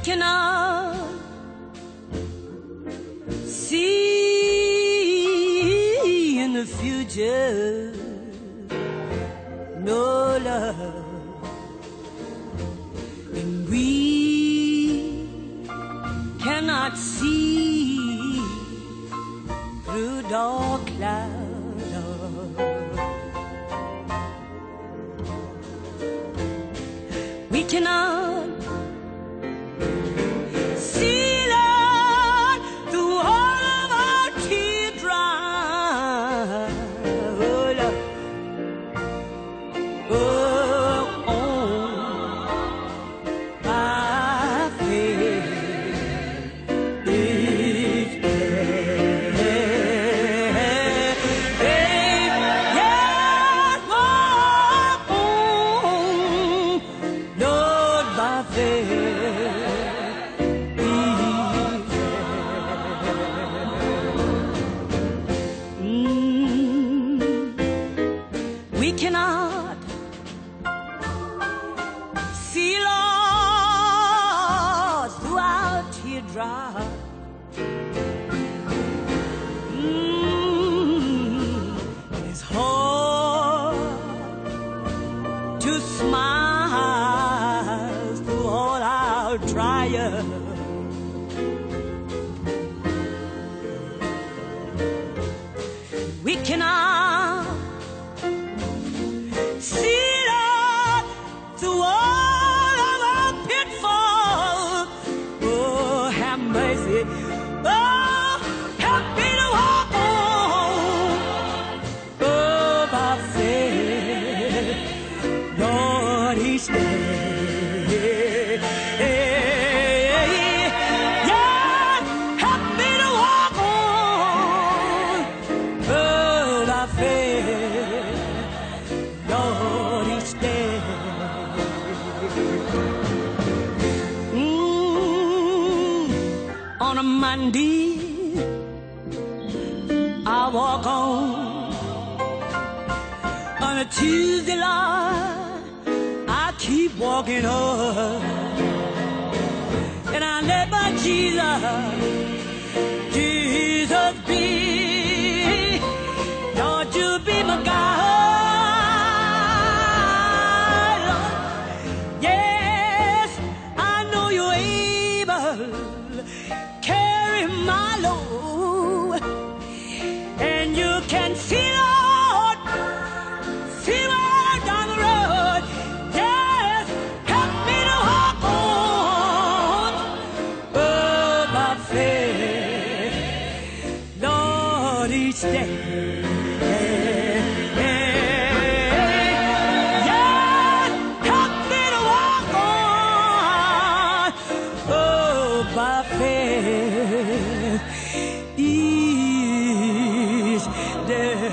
cannot see in the future, no love, and we cannot see through dark clouds. We cannot see Lord through all of our teardrops. Oh, Lord. Oh, on by faith each day. Yes, walk on, Lord, by faith each day. We cannot see lost through our teardrop. It's hard to smile through all our trials. We cannot see Lord through all of our pitfalls. Oh, have mercy. Oh, help me to walk on. Oh, by faith, Lord, each day. Yeah, help me to walk on. Oh, by faith, Lord, each day. On a Monday, I walk on. On a Tuesday, Lord, I keep walking on. And I let my Jesus be. Lord, you be my God. Lord. Yes, I know you're able. Carry my load, and you can see, Lord, see right down the road. Yes, help me to walk on, oh, by faith, Lord, each day. Yes, help me to walk on, oh, by faith each day.